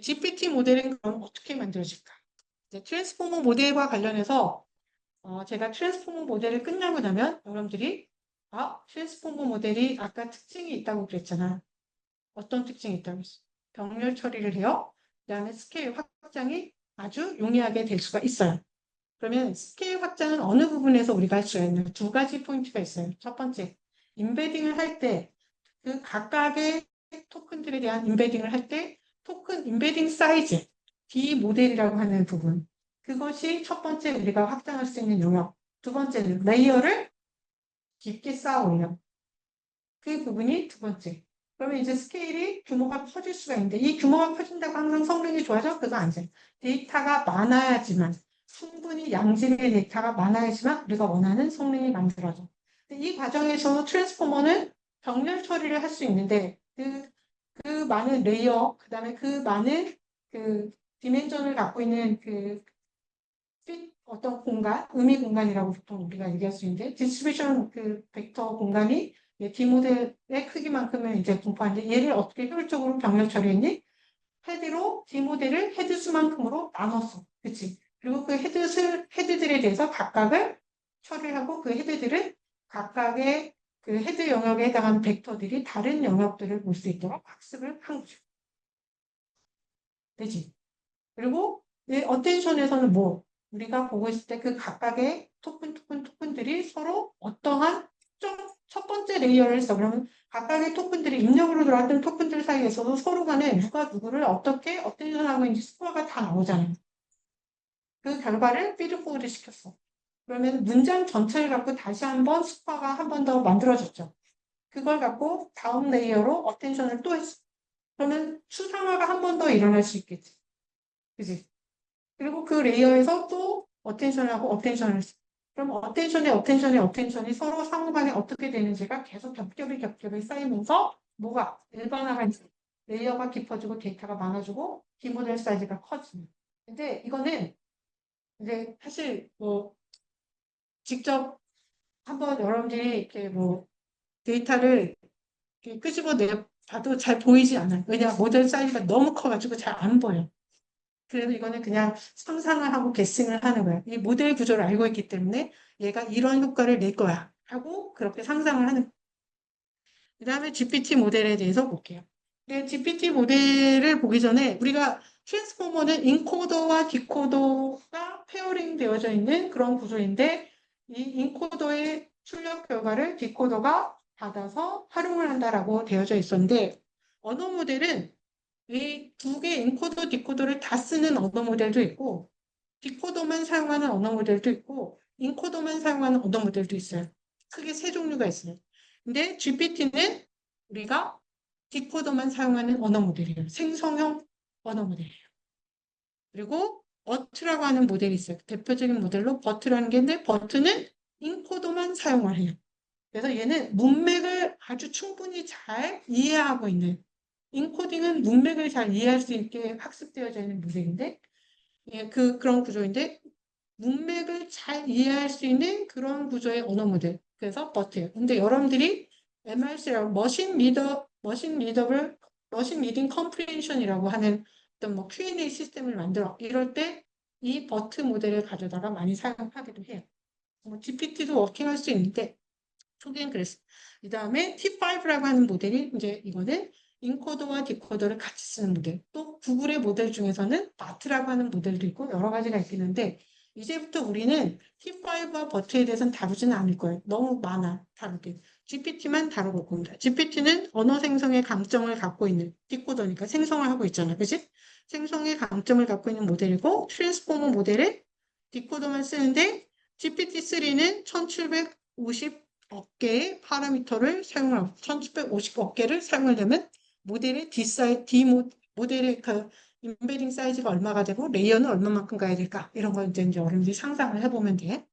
GPT 모델은 그럼 어떻게 만들어질까? 트랜스포머 모델과 관련해서 제가 트랜스포머 모델을 끝나고 나면 여러분들이 트랜스포머 모델이 아까 특징이 있다고 그랬잖아. 어떤 특징이 있다고 했어? 병렬 처리를 해요. 그다음에 스케일 확장이 아주 용이하게 될 수가 있어요. 그러면 스케일 확장은 어느 부분에서 우리가 할 수가 있나요? 두 가지 포인트가 있어요. 첫 번째, 인베딩을 할 때 그 각각의 토큰들에 대한 인베딩을 할 때 토큰 인베딩 사이즈, D 모델이라고 하는 부분. 그것이 첫 번째 우리가 확장할 수 있는 영역. 두 번째는 레이어를 깊게 쌓아 올려. 그 부분이 두 번째. 그러면 이제 스케일이 규모가 커질 수가 있는데 이 규모가 커진다고 항상 성능이 좋아져? 그거 안 돼. 데이터가 많아야지만 충분히 양질의 데이터가 많아야지만 우리가 원하는 성능이 만들어져. 이 과정에서 트랜스포머는 병렬 처리를 할 수 있는데 그 많은 레이어, 그다음에 그 많은 그 디멘전을 갖고 있는 그 어떤 공간, 의미 공간이라고 보통 우리가 얘기할 수 있는데 디스트리뷰션 그 벡터 공간이 D모델의 크기만큼은 이제 분포하는데 얘를 어떻게 효율적으로 병렬 처리했니? 헤드로 D모델을 헤드수만큼으로 나눴어. 그치? 그리고 그 헤드들에 대해서 각각을 처리하고 그 헤드들은 각각의 그 헤드 영역에 해당하는 벡터들이 다른 영역들을 볼 수 있도록 학습을 한 거죠. 되지? 그리고 이 어텐션에서는 뭐 우리가 보고 있을 때 그 각각의 토큰들이 서로 어떠한 첫 번째 레이어를 했어. 그러면 각각의 토큰들이 입력으로 들어왔던 토큰들 사이에서도 서로 간에 누가 누구를 어떻게 어텐션하고 있는지 스코어가 다 나오잖아요. 그 결과를 피드포워드 시켰어. 그러면 문장 전체를 갖고 다시 한번 스코어가 한 번 더 만들어졌죠. 그걸 갖고 다음 레이어로 어텐션을 또 했어. 그러면 추상화가 한 번 더 일어날 수 있겠지. 그지? 그리고 그 레이어에서 또 어텐션하고 어텐션을 그럼 어텐션이 서로 상호간에 어떻게 되는지가 계속 겹겹이 쌓이면서 뭐가 일반화가 레이어가 깊어지고 데이터가 많아지고 기모델 사이즈가 커지는. 근데 이거는 이제 사실 뭐 직접 한번 여러분들이 이렇게 뭐 데이터를 이렇게 끄집어 내 봐도 잘 보이지 않아요. 왜냐 모델 사이즈가 너무 커가지고 잘 안 보여. 그래서 이거는 그냥 상상을 하고 게싱을 하는 거예요. 이 모델 구조를 알고 있기 때문에 얘가 이런 효과를 낼 거야 하고 그렇게 상상을 하는 거예요. 그 다음에 GPT 모델에 대해서 볼게요. 근데 GPT 모델을 보기 전에 우리가 트랜스포머는 인코더와 디코더가 페어링 되어져 있는 그런 구조인데 이 인코더의 출력 결과를 디코더가 받아서 활용을 한다라고 되어져 있었는데 언어 모델은 이 두 개 인코더, 디코더를 다 쓰는 언어 모델도 있고, 디코더만 사용하는 언어 모델도 있고, 인코더만 사용하는 언어 모델도 있어요. 크게 세 종류가 있어요. 근데 GPT는 우리가 디코더만 사용하는 언어 모델이에요. 생성형 언어 모델이에요. 그리고 버트라고 하는 모델이 있어요. 대표적인 모델로 버트라는 게 있는데, 버트는 인코더만 사용을 해요. 그래서 얘는 문맥을 아주 충분히 잘 이해하고 있는 인코딩은 문맥을 잘 이해할 수 있게 학습되어져 있는 모델인데 예, 그런 구조인데 문맥을 잘 이해할 수 있는 그런 구조의 언어 모델. 그래서 버트예요. 근데 여러분들이 MRC라고 머신 리딩 컴프레hension이라고 하는 어떤 뭐 Q&A 시스템을 만들어 이럴 때 이 버트 모델을 가져다가 많이 사용하기도 해요. 뭐 GPT도 워킹할 수 있는데 초기엔 그랬어. 그 다음에 T5라고 하는 모델이 이제 이거는 인코더와 디코더를 같이 쓰는 모델. 또 구글의 모델 중에서는 바트라고 하는 모델도 있고 여러 가지가 있겠는데 이제부터 우리는 T5와 버트에 대해서는 다루지는 않을 거예요. 너무 많아 다루게. GPT만 다뤄볼 겁니다. GPT는 언어 생성의 강점을 갖고 있는 디코더니까 생성을 하고 있잖아. 그지? 생성의 강점을 갖고 있는 모델이고 트랜스포머 모델에 디코더만 쓰는데 GPT-3는 1750 어깨의 파라미터를 사용하고 1750어깨를 사용하려면 모델의 모델의 그 인베딩 사이즈가 얼마가 되고 레이어는 얼마만큼 가야 될까 이런 걸 이제 여러분들이 상상을 해보면 돼.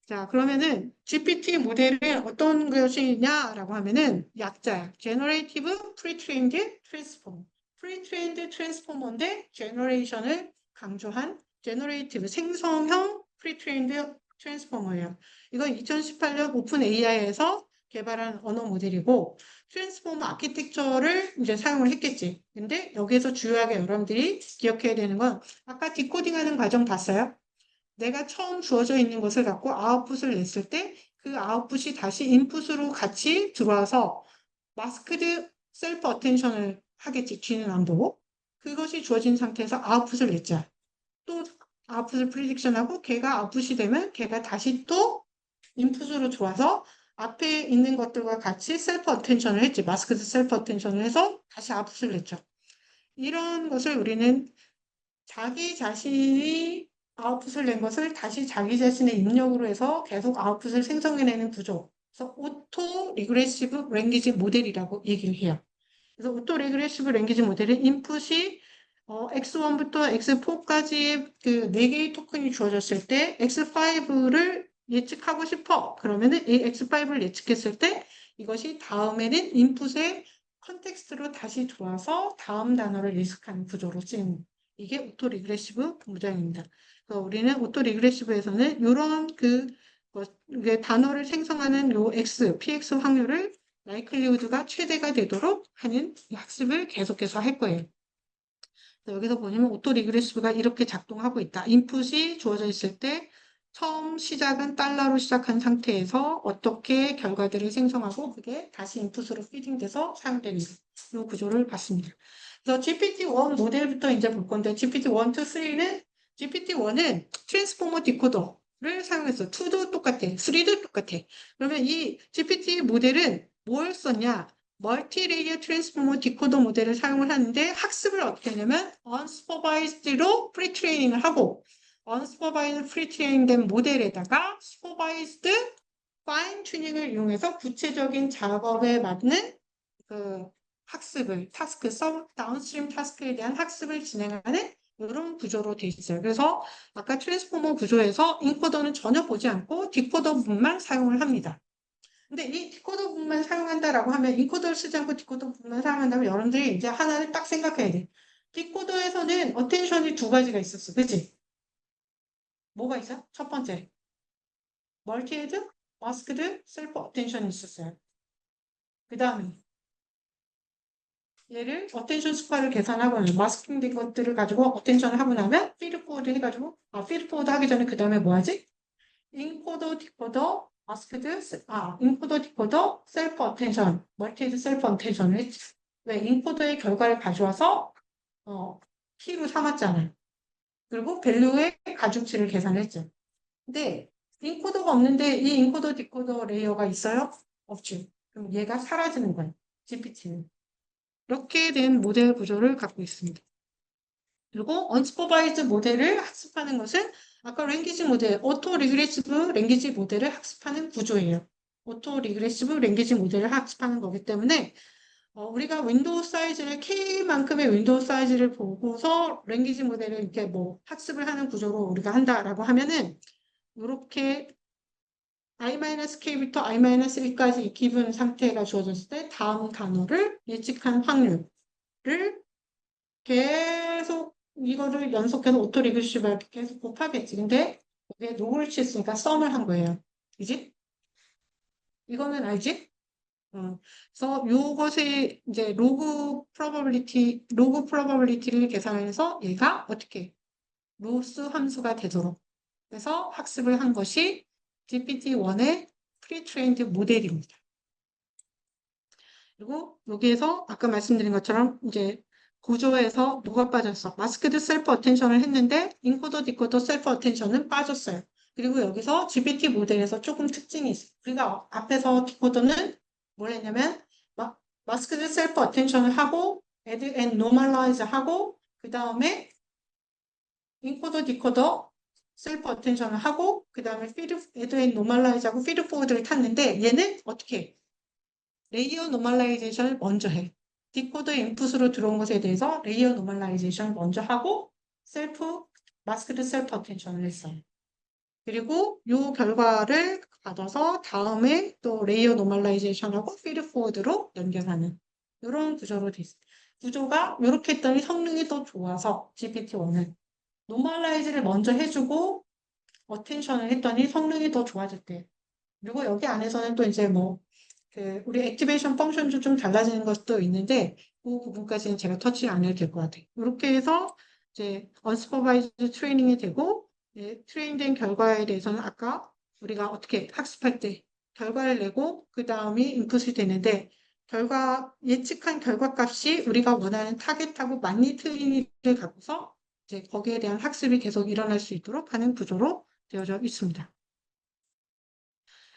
자 그러면은 GPT 모델은 어떤 것이냐라고 하면은 약자야. Generative Pre-trained Transformer. Pre-trained Transformer인데 Generation을 강조한 Generative 생성형 Pre-trained Transformer예요. 이건 2018년 오픈 AI에서 개발한 언어 모델이고 트랜스포머 아키텍처를 이제 사용을 했겠지. 근데 여기에서 주요하게 여러분들이 기억해야 되는 건 아까 디코딩하는 과정 봤어요? 내가 처음 주어져 있는 것을 갖고 아웃풋을 냈을 때 그 아웃풋이 다시 인풋으로 같이 들어와서 마스크드 셀프 어텐션을 하겠지. 뒤는 안 보고. 그것이 주어진 상태에서 아웃풋을 냈자. 또 아웃풋을 프리딕션하고 걔가 아웃풋이 되면 걔가 다시 또 인풋으로 들어와서 앞에 있는 것들과 같이 셀프 어텐션을 했지. 마스크드 셀프 어텐션을 해서 다시 아웃풋을 냈죠. 이런 것을 우리는 자기 자신이 아웃풋을 낸 것을 다시 자기 자신의 입력으로 해서 계속 아웃풋을 생성해내는 구조. 그래서 오토 리그레시브 랭귀지 모델이라고 얘기를 해요. 그래서 오토 리그레시브 랭귀지 모델은 인풋이 X1부터 X4까지의 그 4개의 토큰이 주어졌을 때 X5를 예측하고 싶어. 그러면은 이 X5를 예측했을 때 이것이 다음에는 인풋의 컨텍스트로 다시 들어와서 다음 단어를 예측하는 구조로 쓰이는 이게 오토 리그레시브 문장입니다. 그래서 우리는 오토 리그레시브에서는 이런 이게 단어를 생성하는 요 X, PX 확률을 라이클리우드가 최대가 되도록 하는 학습을 계속해서 할 거예요. 여기서 보시면 오토 리그레시브가 이렇게 작동하고 있다. 인풋이 주어져 있을 때 처음 시작은 달러로 시작한 상태에서 어떻게 결과들을 생성하고 그게 다시 인풋으로 피딩돼서 사용되는 이 구조를 봤습니다. 그래서 GPT-1 모델부터 이제 볼 건데 GPT-1, 2, 3는 GPT-1은 트랜스포머 디코더를 사용해서 2도 똑같아, 3도 똑같아. 그러면 이 GPT 모델은 뭘 썼냐? 멀티레이어 트랜스포머 디코더 모델을 사용을 하는데 학습을 어떻게 하냐면 unsupervised로 프리트레이닝을 하고 unsupervised 프리트레이닝된 모델에다가 supervised 파인 튜닝을 이용해서 구체적인 작업에 맞는 그 학습을 다운스트림 타스크에 대한 학습을 진행하는 이런 구조로 되어 있어요. 그래서 아까 트랜스포머 구조에서 인코더는 전혀 보지 않고 디코더 부분만 사용을 합니다. 근데 이 디코더 부분만 사용한다라고 하면 인코더를 쓰지 않고 디코더 부분만 사용한다면 여러분들이 이제 하나를 딱 생각해야 돼. 디코더에서는 어텐션이 두 가지가 있었어. 그치? 뭐가 있어? 첫 번째. 멀티헤드, 마스크드, 셀프 어텐션이 있었어요. 그 다음에 얘를 어텐션 스코어를 계산하고 마스킹된 것들을 가지고 어텐션을 하고 나면 피드포워드 해가지고 피드포워드 하기 전에 그 다음에 뭐 하지? 인코더, 디코더, 인코더, 디코더, 셀프 어텐션, 멀티헤드 셀프 어텐션을 했지. 왜? 인코더의 결과를 가져와서 키로 삼았잖아요. 그리고 밸류의 가중치를 계산했죠. 근데 인코더가 없는데 이 인코더, 디코더 레이어가 있어요? 없죠. 그럼 얘가 사라지는 거예요. GPT는. 이렇게 된 모델 구조를 갖고 있습니다. 그리고 언스퍼바이즈 모델을 학습하는 것은 아까 랭귀지 모델, 오토 리그레시브 랭귀지 모델을 학습하는 구조예요. 오토 리그레시브 랭귀지 모델을 학습하는 거기 때문에 우리가 윈도우 사이즈를 K만큼의 윈도우 사이즈를 보고서 랭귀지 모델을 이렇게 뭐 학습을 하는 구조로 우리가 한다라고 하면은 이렇게 I-K부터 I-1까지 기분 상태가 주어졌을 때 다음 단어를 예측한 확률을 계속 이거를 연속해서 오토 리그레시브 계속 곱하겠지. 근데 여기에 로그를 쳤으니까 썸을 한 거예요. 그지? 이거는 알지? 그래서 요것의 이제 로그 프로버빌리티를 계산해서 얘가 어떻게 로스 함수가 되도록 해서 학습을 한 것이 GPT-1의 프리트레인드 모델입니다. 그리고 여기에서 아까 말씀드린 것처럼 이제 구조에서 뭐가 빠졌어? 마스크드 셀프 어텐션을 했는데 인코더 디코더 셀프 어텐션은 빠졌어요. 그리고 여기서 GPT 모델에서 조금 특징이 있어요. 우리가 앞에서 디코더는 뭘 했냐면 마스크드 셀프 어텐션을 하고 add and normalize 하고 그 다음에 인코더 디코더 셀프 어텐션을 하고 그 다음에 add and normalize 하고 feed forward를 탔는데 얘는 어떻게 해? 레이어 노멀라이제이션을 먼저 해. 디코더 인풋으로 들어온 것에 대해서 레이어 노멀라이제이션을 먼저 하고 마스크드 셀프 어텐션을 했어요. 그리고 이 결과를 받아서 다음에 또 레이어 노멀라이제이션하고 피드 포워드로 연결하는 이런 구조로 돼 있어요. 구조가 이렇게 했더니 성능이 더 좋아서 GPT-1은 노멀라이즈를 먼저 해주고 어텐션을 했더니 성능이 더 좋아졌대요. 그리고 여기 안에서는 또 이제 뭐 우리 액티베이션 펑션도 좀 달라지는 것도 있는데 그 부분까지는 제가 터치 안 해도 될 것 같아요. 이렇게 해서 이제 언스퍼바이즈드 트레이닝이 되고 트레인된 결과에 대해서는 아까 우리가 어떻게 학습할 때 결과를 내고 그 다음이 인풋이 되는데 예측한 결과값이 우리가 원하는 타겟하고 많이 틀리니를 갖고서 이제 거기에 대한 학습이 계속 일어날 수 있도록 하는 구조로 되어져 있습니다.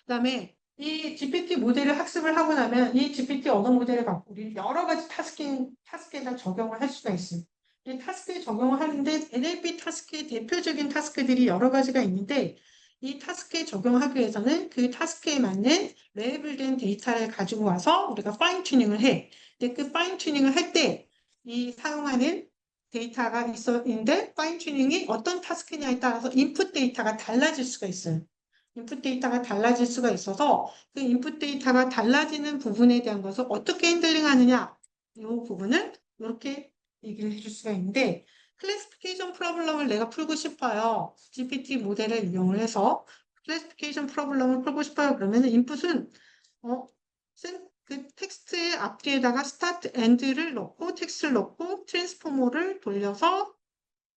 그다음에 이 GPT 모델을 학습을 하고 나면 이 GPT 언어 모델을 갖고 우리 여러 가지 타스크에다 적용을 할 수가 있습니다. 이 타스크에 적용을 하는데 NLP 타스크의 대표적인 타스크들이 여러 가지가 있는데 이 타스크에 적용하기 위해서는 그 타스크에 맞는 레이블된 데이터를 가지고 와서 우리가 파인 튜닝을 해. 근데 그 파인 튜닝을 할 때 이 사용하는 데이터가 있는데 파인 튜닝이 어떤 타스크냐에 따라서 인풋 데이터가 달라질 수가 있어요. 인풋 데이터가 달라질 수가 있어서 그 인풋 데이터가 달라지는 부분에 대한 것을 어떻게 핸들링 하느냐 이 부분을 이렇게 얘기를 해줄 수가 있는데 클래시피케이션 프로블럼을 내가 풀고 싶어요. GPT 모델을 이용을 해서 클래시피케이션 프로블럼을 풀고 싶어요. 그러면 인풋은 그 텍스트의 앞뒤에다가 스타트, 엔드를 넣고 텍스트를 넣고 트랜스포머를 돌려서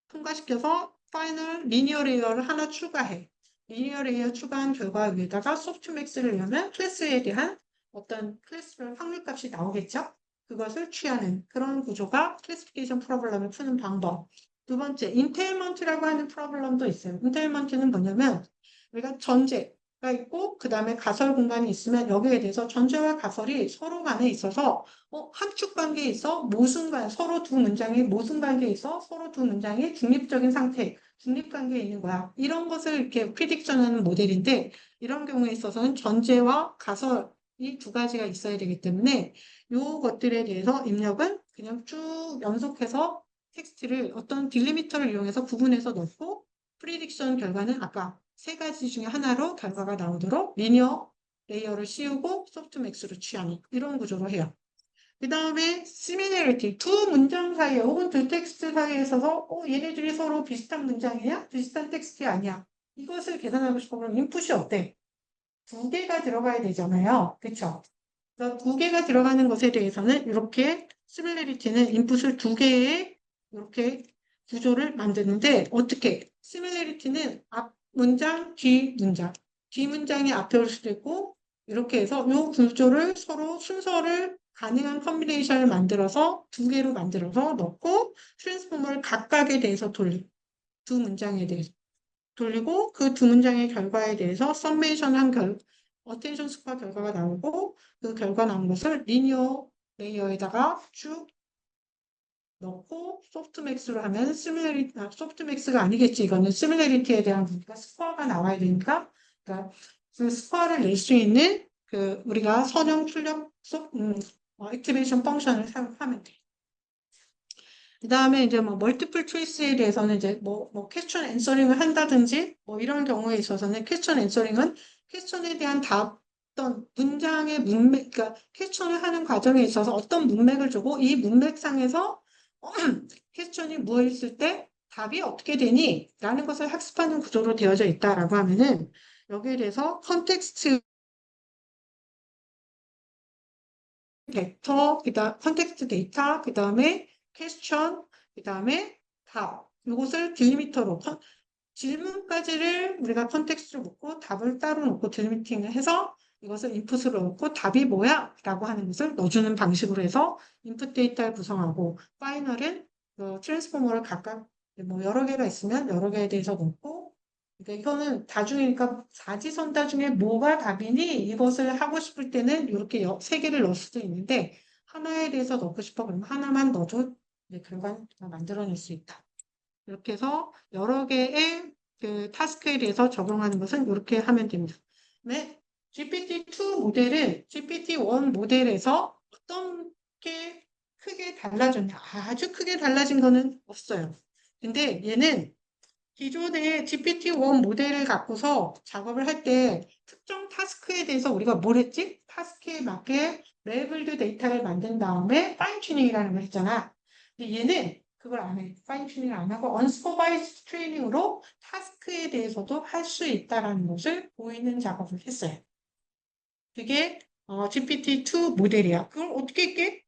통과시켜서 파이널 리니어 레이어를 하나 추가해. 리니어 레이어 추가한 결과 위에다가 소프트맥스를 넣으면 클래스에 대한 어떤 클래스별 확률값이 나오겠죠? 그것을 취하는 그런 구조가 클래시피케이션 프로블럼을 푸는 방법. 두 번째, 인테일먼트라고 하는 프로블럼도 있어요. 인테일먼트는 뭐냐면 우리가 전제가 있고 그 다음에 가설 공간이 있으면 여기에 대해서 전제와 가설이 서로 간에 있어서 함축 관계에 있어 모순관 서로 두 문장이 모순 관계에 있어 서로 두 문장이 중립적인 상태, 중립 관계에 있는 거야. 이런 것을 이렇게 프리딕션하는 모델인데 이런 경우에 있어서는 전제와 가설 이 두 가지가 있어야 되기 때문에 이것들에 대해서 입력은 그냥 쭉 연속해서 텍스트를 어떤 딜리미터를 이용해서 구분해서 넣고 프리딕션 결과는 아까 세 가지 중에 하나로 결과가 나오도록 리니어 레이어를 씌우고 소프트맥스로 취하는 이런 구조로 해요. 그 다음에 similarity, 두 문장 사이에 혹은 두 텍스트 사이에 있어서 얘네들이 서로 비슷한 문장이냐? 비슷한 텍스트 아니야? 이것을 계산하고 싶어 그럼 인풋이 어때? 두 개가 들어가야 되잖아요. 그쵸? 그래서 두 개가 들어가는 것에 대해서는 이렇게 similarity는 인풋을 두 개의 이렇게 구조를 만드는데 어떻게? similarity는 앞 문장, 뒤 문장. 뒤 문장이 앞에 올 수도 있고 이렇게 해서 이 구조를 서로 순서를 가능한 컨비네이션을 만들어서 두 개로 만들어서 넣고 트랜스포머를 각각에 대해서 돌리고 두 문장에 대해서 돌리고 그 두 문장의 결과에 대해서 썸메이션한 어텐션 스코어 결과가 나오고 그 결과 나온 것을 리니어 레이어에다가 쭉 넣고 소프트맥스로 하면 소프트맥스가 아니겠지. 이거는 시뮬레리티에 대한 우리가 스코어가 나와야 되니까 그러니까 그 스코어를 낼 수 있는 그 우리가 선형 출력 액티베이션 펑션을 사용하면 돼. 그 다음에 이제 뭐 멀티플 초이스에 대해서는 이제 뭐 퀘스천 앤서링을 한다든지 뭐 이런 경우에 있어서는 퀘스천 앤서링은 퀘스천에 대한 답 어떤 문장의 문맥, 그러니까 퀘스천을 하는 과정에 있어서 어떤 문맥을 주고 이 문맥상에서 퀘스천이 무엇있을 때 답이 어떻게 되니? 라는 것을 학습하는 구조로 되어져 있다라고 하면은 여기에 대해서 컨텍스트 벡터, 그다음 컨텍스트 데이터, 그 다음에 퀘스천, 그 다음에 답. 이것을 딜리미터로 질문까지를 우리가 컨텍스트로 놓고 답을 따로 놓고 딜리미팅을 해서 이것을 인풋으로 놓고 답이 뭐야? 라고 하는 것을 넣어주는 방식으로 해서 인풋 데이터를 구성하고 파이널은 트랜스포머를 각각 뭐 여러 개가 있으면 여러 개에 대해서 놓고 그러니까 이거는 다중이니까 사지선다 중에 뭐가 답이니 이것을 하고 싶을 때는 이렇게 세 개를 넣을 수도 있는데 하나에 대해서 넣고 싶어 그러면 하나만 넣어도 결과를 만들어낼 수 있다. 이렇게 해서 여러 개의 그 타스크에 대해서 적용하는 것은 이렇게 하면 됩니다. 네, GPT-2 모델은 GPT-1 모델에서 어떤 게 크게 달라졌냐? 아주 크게 달라진 거는 없어요. 근데 얘는 기존의 GPT-1 모델을 갖고서 작업을 할 때 특정 타스크에 대해서 우리가 뭘 했지? 타스크에 맞게 레이블드 데이터를 만든 다음에 파인 튜닝이라는 걸 했잖아. 근데 얘는 그걸 안 해. 파인 튜닝을 안 하고 언스퍼바이스드 트레이닝으로 타스크에 대해서도 할 수 있다라는 것을 보이는 작업을 했어요. 그게 GPT-2 모델이야. 그걸 어떻게 했게?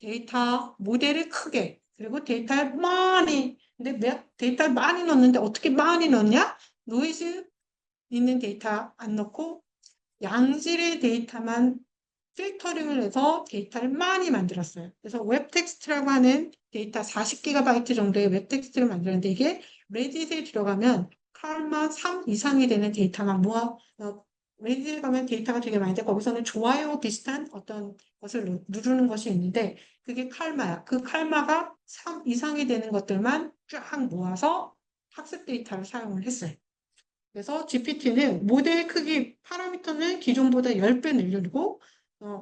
데이터 모델을 크게 그리고 데이터를 많이 근데 데이터를 많이 넣었는데 어떻게 많이 넣냐? 노이즈 있는 데이터 안 넣고 양질의 데이터만 필터링을 해서 데이터를 많이 만들었어요. 그래서 웹 텍스트라고 하는 데이터 40GB 정도의 웹 텍스트를 만들었는데 이게 레딧에 들어가면 칼마 3 이상이 되는 데이터만 레딧에 가면 데이터가 되게 많은데 거기서는 좋아요 비슷한 어떤 것을 누르는 것이 있는데 그게 칼마야. 그 칼마가 3 이상이 되는 것들만 쫙 모아서 학습 데이터를 사용을 했어요. 그래서 GPT는 모델 크기 파라미터는 기존보다 10배 늘리고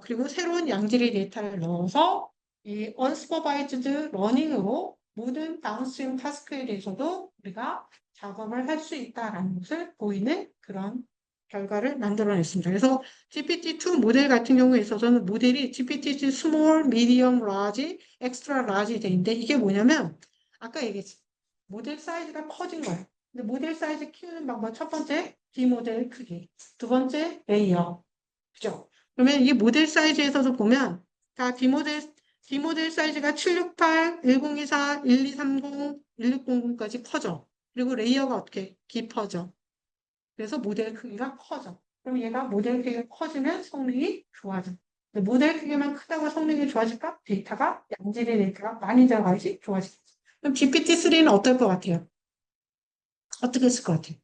그리고 새로운 양질의 데이터를 넣어서 이 unsupervised learning으로 모든 다운스트림 타스크에 대해서도 우리가 작업을 할 수 있다라는 것을 보이는 그런 결과를 만들어냈습니다. 그래서 GPT-2 모델 같은 경우에 있어서는 모델이 GPT-2 small, medium, large, extra large 돼 있는데 이게 뭐냐면 아까 얘기했죠. 모델 사이즈가 커진 거예요. 근데 모델 사이즈 키우는 방법 첫 번째 비모델 크기, 두 번째 레이어, 그죠? 그러면 이 모델 사이즈에서도 보면 다 디모델 사이즈가 768, 1024, 1230, 1600까지 커져. 그리고 레이어가 어떻게 깊어져. 그래서 모델 크기가 커져. 그럼 얘가 모델 크기가 커지면 성능이 좋아져. 근데 모델 크기만 크다고 성능이 좋아질까? 양질의 데이터가 많이 들어가야지 좋아지겠지. 그럼 GPT-3는 어떨 것 같아요? 어떻게 했을 것 같아요?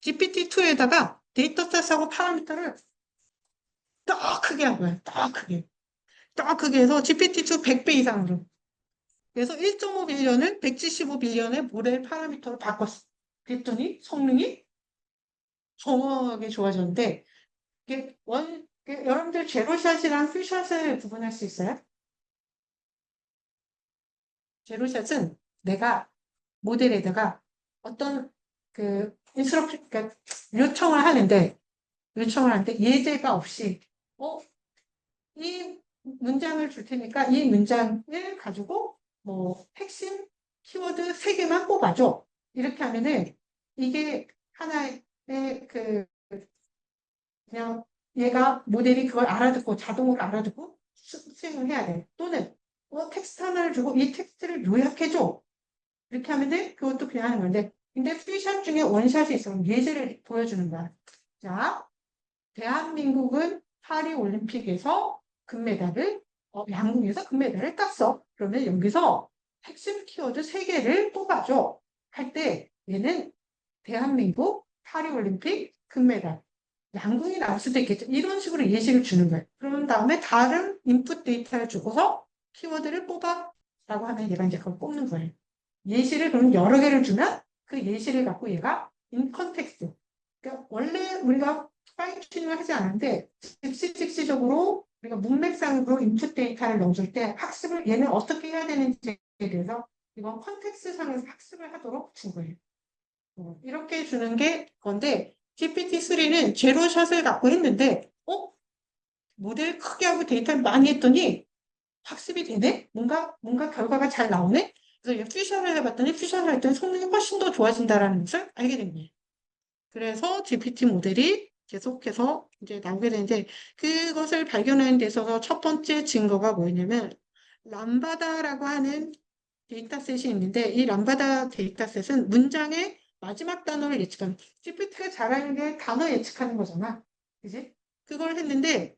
GPT-2에다가 데이터셋하고 파라미터를 더 크게 한 거예요. 더 크게. 더 크게 해서 GPT-2 100배 이상으로. 그래서 1.5 빌리언을 175 빌리언의 모델 파라미터로 바꿨어. 그랬더니 성능이 정확하게 좋아졌는데, 여러분들 제로샷이랑 퓨샷을 구분할 수 있어요? 제로샷은 내가 모델에다가 어떤 그러니까 요청을 하는데 예제가 없이, 어, 이 문장을 줄 테니까 이 문장을 가지고 뭐 핵심 키워드 3개만 뽑아줘. 이렇게 하면은 이게 하나의 그냥 얘가 모델이 그걸 알아듣고 자동으로 알아듣고 수행을 해야 돼. 또는 텍스트 하나를 주고 이 텍스트를 요약해줘. 이렇게 하면은 그것도 그냥 하는 건데 근데 퓨샷 중에 원샷이 있으면 예제를 보여주는 거야. 자, 대한민국은 파리 올림픽에서 금메달을 양궁에서 금메달을 땄어. 그러면 여기서 핵심 키워드 3개를 뽑아줘. 할 때 얘는 대한민국 파리 올림픽 금메달 양궁이 나올 수도 있겠죠. 이런 식으로 예시를 주는 거예요. 그런 다음에 다른 인풋 데이터를 주고서 키워드를 뽑아 라고 하면 얘가 이제 그걸 뽑는 거예요. 예시를 그럼 여러 개를 주면 그 예시를 갖고 얘가 인 컨텍스트 그러니까 원래 우리가 파인 튜닝을 하지 않는데 즉시적으로 우리가 문맥상으로 인풋 데이터를 넣어줄 때 학습을 얘는 어떻게 해야 되는지에 대해서 이건 컨텍스트 상에서 학습을 하도록 준 거예요. 이렇게 주는 게 건데 GPT-3는 제로샷을 갖고 했는데 모델 크게 하고 데이터를 많이 했더니 학습이 되네? 뭔가 결과가 잘 나오네? 그래서 퓨전을 해봤더니 퓨전을 했더니 성능이 훨씬 더 좋아진다는 것을 알게 된 거예요. 그래서 GPT 모델이 계속해서 이제 나오게 되는데 그것을 발견하는 데 있어서 첫 번째 증거가 뭐냐면 람바다라고 하는 데이터셋이 있는데 이 람바다 데이터셋은 문장의 마지막 단어를 예측하는 GPT가 잘하는 게 단어 예측하는 거잖아. 그지? 그걸 했는데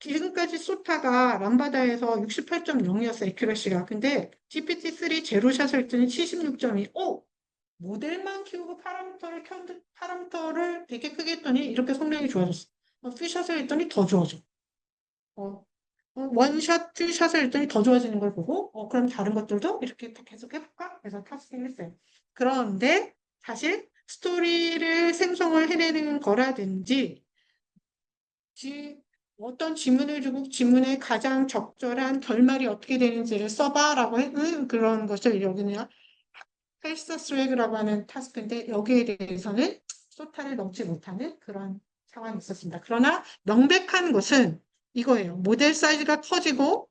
지금까지 소타가 람바다에서 68.0이었어, 에큐러시가. 근데 GPT-3 제로샷을 했더니 76.2. 모델만 키우고 파라미터를 되게 크게 했더니 이렇게 성능이 좋아졌어. 퓨샷을 했더니 더 좋아져. 어, 원샷, 퓨샷을 했더니 더 좋아지는 걸 보고, 그럼 다른 것들도 이렇게 계속 해볼까? 그래서 타스킹을 했어요. 그런데 사실 스토리를 생성을 해내는 거라든지, 어떤 질문을 주고 질문에 가장 적절한 결말이 어떻게 되는지를 써봐라고 했는 그런 것을 여기는 헬스 스웨그라고 하는 타스크인데 여기에 대해서는 소타를 넘지 못하는 그런 상황이 있었습니다. 그러나 명백한 것은 이거예요. 모델 사이즈가 커지고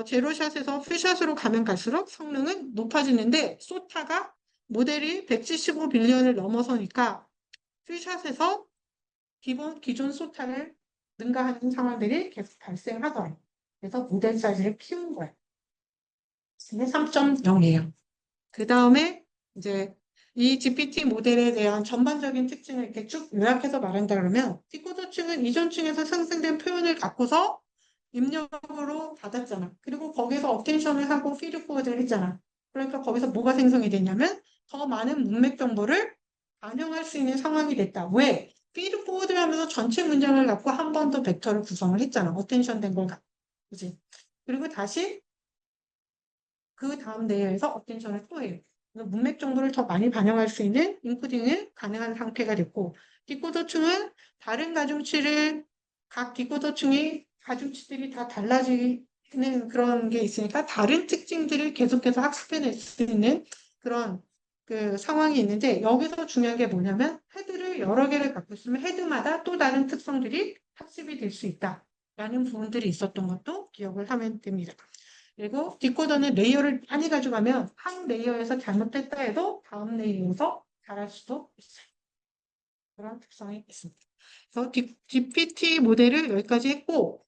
제로샷에서 풀샷으로 가면 갈수록 성능은 높아지는데 소타가 모델이 175 빌리언을 넘어서니까 퓨샷에서 기존 소타를 능가하는 상황들이 계속 발생하더라고요. 그래서 모델 사이즈를 키운 거예요. 근데 3.0이에요. 그 다음에 이제 이 GPT 모델에 대한 전반적인 특징을 이렇게 쭉 요약해서 말한다 그러면 디코더층은 이전 층에서 생성된 표현을 갖고서 입력으로 받았잖아. 그리고 거기서 업텐션을 하고 피드포워드를 했잖아. 그러니까 거기서 뭐가 생성이 됐냐면 더 많은 문맥 정보를 반영할 수 있는 상황이 됐다. 왜? 피드포워드를 하면서 전체 문장을 갖고 한 번 더 벡터를 구성을 했잖아. 어텐션 된 걸 갖고. 그지? 그리고 다시 그 다음 레이어에서 어텐션을 또 해요. 그래서 문맥 정보를 더 많이 반영할 수 있는 인코딩이 가능한 상태가 됐고, 디코더층은 다른 가중치를 각 디코더층이 가중치들이 다 달라지는 그런 게 있으니까 다른 특징들을 계속해서 학습해낼 수 있는 그런 그 상황이 있는데 여기서 중요한 게 뭐냐면 헤드를 여러 개를 갖고 있으면 헤드마다 또 다른 특성들이 학습이 될 수 있다라는 부분들이 있었던 것도 기억을 하면 됩니다. 그리고 디코더는 레이어를 많이 가져가면 한 레이어에서 잘못됐다 해도 다음 레이어에서 잘할 수도 있어요. 그런 특성이 있습니다. 그래서 GPT 모델을 여기까지 했고,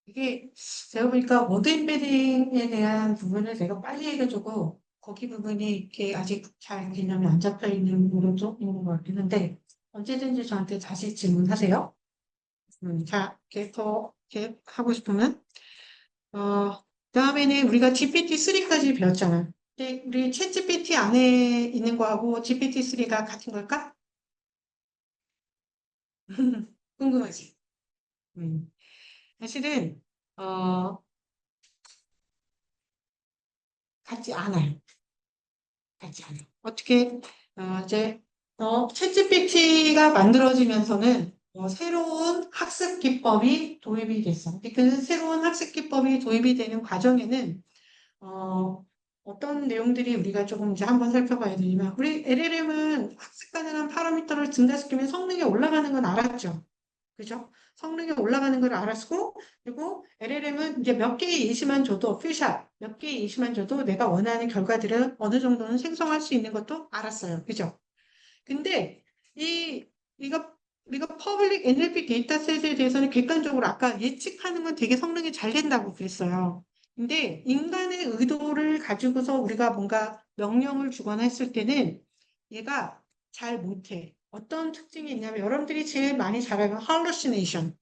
이게 제가 보니까 워드 임베딩에 대한 부분을 제가 빨리 해가지고 거기 부분이 이렇게 아직 잘 개념이 안 잡혀 있는 부분도 좀 있는 것 같긴 한데 언제든지 저한테 다시 질문하세요. 자, 이렇게 더 이렇게 하고 싶으면 다음에는 우리가 GPT-3까지 배웠잖아. 근데 우리 챗 GPT 안에 있는 거하고 GPT-3가 같은 걸까? 궁금하지? 음. 사실은, 어, 같지 않아요. 같지 않아요. 어떻게, 이제, 챗 GPT가 만들어지면서는 새로운 학습 기법이 도입이 됐어. 근데 그 새로운 학습 기법이 도입이 되는 과정에는 어떤 내용들이 우리가 조금 이제 한번 살펴봐야 되냐면, 우리 LLM은 학습 가능한 파라미터를 증가시키면 성능이 올라가는 건 알았죠. 그죠? 성능이 올라가는 걸 알았고, 그리고 LLM은 이제 몇 개의 예시만 줘도, 퓨샷, 몇 개의 예시만 줘도 내가 원하는 결과들을 어느 정도는 생성할 수 있는 것도 알았어요. 그죠? 근데 이 우리가 퍼블릭 NLP 데이터셋에 대해서는 객관적으로 아까 예측하는 건 되게 성능이 잘 된다고 그랬어요. 근데 인간의 의도를 가지고서 우리가 뭔가 명령을 주거나 했을 때는 얘가 잘 못해. 어떤 특징이 있냐면 여러분들이 제일 많이 잘 알고 hallucination.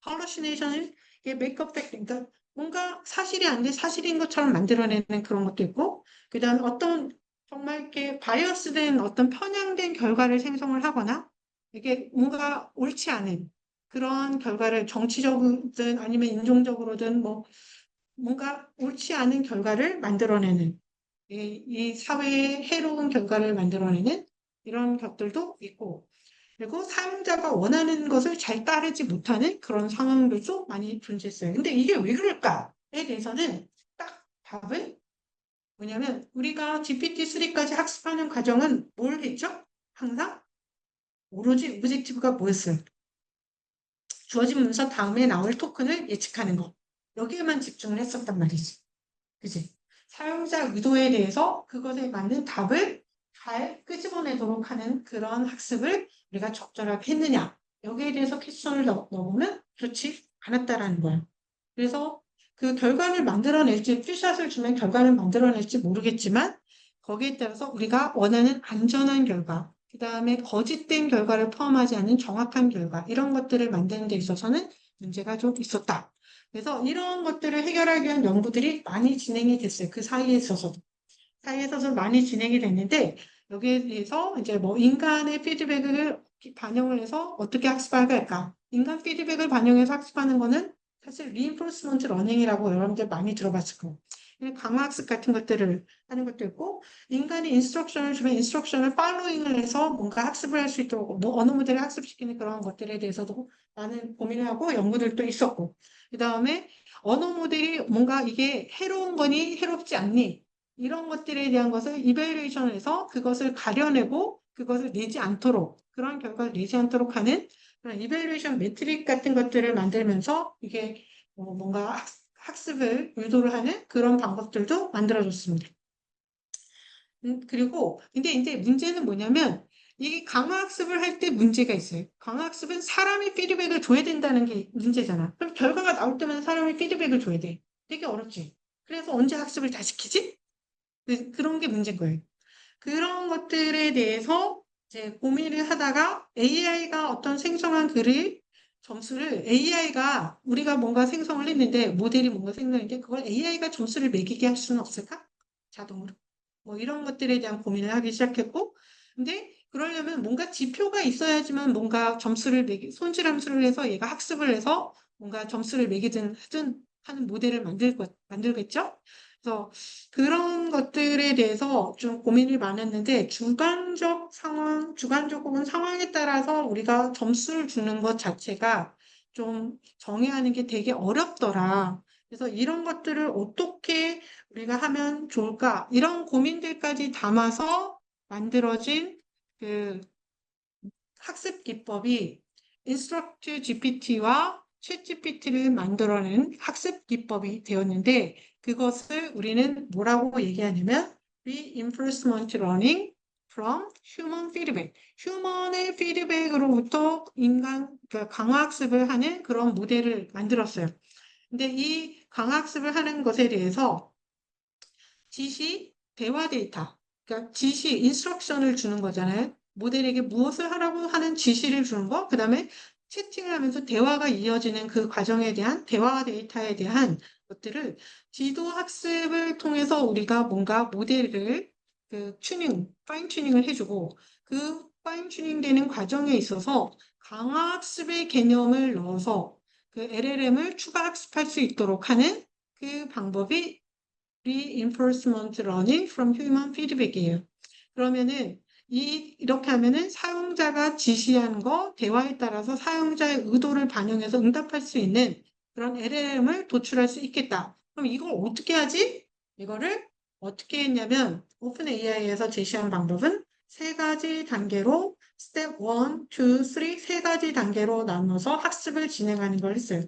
hallucination은 이게 메이크업 팩, 그러니까 뭔가 사실이 아닌데 사실인 것처럼 만들어내는 그런 것도 있고, 그다음 어떤 정말 이렇게 바이어스된 어떤 편향된 결과를 생성을 하거나 이게 뭔가 옳지 않은 그런 결과를 정치적이든 아니면 인종적으로든 뭐 뭔가 옳지 않은 결과를 만들어내는 이 사회에 해로운 결과를 만들어내는 이런 것들도 있고 그리고 사용자가 원하는 것을 잘 따르지 못하는 그런 상황들도 많이 존재했어요. 근데 이게 왜 그럴까에 대해서는 딱 답은 뭐냐면 우리가 GPT-3까지 학습하는 과정은 뭘 했죠? 항상 오로지 오브젝티브가 뭐였어요? 주어진 문서 다음에 나올 토큰을 예측하는 거. 여기에만 집중을 했었단 말이지. 그지? 사용자 의도에 대해서 그것에 맞는 답을 잘 끄집어내도록 하는 그런 학습을 우리가 적절하게 했느냐. 여기에 대해서 퀘스천을 넣으면 그렇지 않았다라는 거야. 그래서 그 결과를 만들어낼지, 퓨샷을 주면 결과를 만들어낼지 모르겠지만 거기에 따라서 우리가 원하는 안전한 결과, 그 다음에 거짓된 결과를 포함하지 않은 정확한 결과, 이런 것들을 만드는 데 있어서는 문제가 좀 있었다. 그래서 이런 것들을 해결하기 위한 연구들이 많이 진행이 됐어요. 그 사이에 있어서도. 사이에 있어서 많이 진행이 됐는데, 여기에 대해서 이제 뭐 인간의 피드백을 반영을 해서 어떻게 학습을 할까? 인간 피드백을 반영해서 학습하는 거는 사실 reinforcement learning이라고 여러분들 많이 들어봤을 거예요. 강화학습 같은 것들을 하는 것도 있고, 인간이 인스트럭션을 주면 인스트럭션을 팔로잉을 해서 뭔가 학습을 할 수 있도록, 뭐 언어 모델을 학습시키는 그런 것들에 대해서도 많은 고민을 하고 연구들도 있었고, 그 다음에 언어 모델이 뭔가 이게 해로운 거니 해롭지 않니 이런 것들에 대한 것을 이벨루에이션을 해서 그것을 가려내고 그것을 내지 않도록 그런 결과를 내지 않도록 하는 그런 이벨루에이션 매트릭 같은 것들을 만들면서 이게 뭔가 학습을 유도를 하는 그런 방법들도 만들어졌습니다. 그리고 근데 이제 문제는 뭐냐면 이 강화학습을 할 때 문제가 있어요. 강화학습은 사람이 피드백을 줘야 된다는 게 문제잖아. 그럼 결과가 나올 때마다 사람이 피드백을 줘야 돼. 되게 어렵지. 그래서 언제 학습을 다 시키지? 그런 게 문제인 거예요. 그런 것들에 대해서 이제 고민을 하다가 AI가 어떤 생성한 글을 점수를 AI가 우리가 뭔가 생성을 했는데 모델이 뭔가 생성했는데 그걸 AI가 점수를 매기게 할 수는 없을까? 자동으로. 뭐 이런 것들에 대한 고민을 하기 시작했고 근데 그러려면 뭔가 지표가 있어야지만 뭔가 손질 함수를 해서 얘가 학습을 해서 뭔가 점수를 매기든 하든 하는 모델을 만들겠죠? 그래서 그런 것들에 대해서 좀 고민이 많았는데 주관적 혹은 상황에 따라서 우리가 점수를 주는 것 자체가 좀 정의하는 게 되게 어렵더라. 그래서 이런 것들을 어떻게 우리가 하면 좋을까? 이런 고민들까지 담아서 만들어진 그 학습 기법이 인스트럭트 GPT와 챗 GPT를 만들어낸 학습 기법이 되었는데 그것을 우리는 뭐라고 얘기하냐면 Reinforcement Learning from Human Feedback. 휴먼의 피드백으로부터 강화학습을 하는 그런 모델을 만들었어요. 근데 이 강화학습을 하는 것에 대해서 지시, 대화 데이터, 그러니까 지시, 인스트럭션을 주는 거잖아요. 모델에게 무엇을 하라고 하는 지시를 주는 거, 그 다음에 채팅을 하면서 대화가 이어지는 그 과정에 대한 대화 데이터에 대한 것들을 지도 학습을 통해서 우리가 뭔가 모델을 파인 튜닝을 해주고 그 파인 튜닝 되는 과정에 있어서 강화 학습의 개념을 넣어서 그 LLM을 추가 학습할 수 있도록 하는 그 방법이 reinforcement learning from human feedback이에요. 그러면은 이렇게 하면은 사용자가 지시한 거, 대화에 따라서 사용자의 의도를 반영해서 응답할 수 있는 그런 LLM을 도출할 수 있겠다. 그럼 이걸 어떻게 하지? 이거를 어떻게 했냐면 오픈AI에서 제시한 방법은 세 가지 단계로 스텝 1, 2, 3, 세 가지 단계로 나눠서 학습을 진행하는 걸 했어요.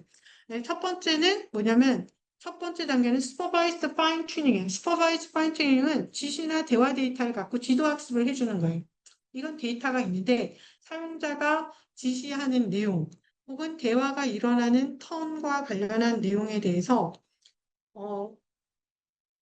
네, 첫 번째는 뭐냐면 첫 번째 단계는 Supervised Fine Tuning이에요. Supervised Fine Tuning은 지시나 대화 데이터를 갖고 지도 학습을 해주는 거예요. 이건 데이터가 있는데 사용자가 지시하는 내용 혹은 대화가 일어나는 턴과 관련한 내용에 대해서 어,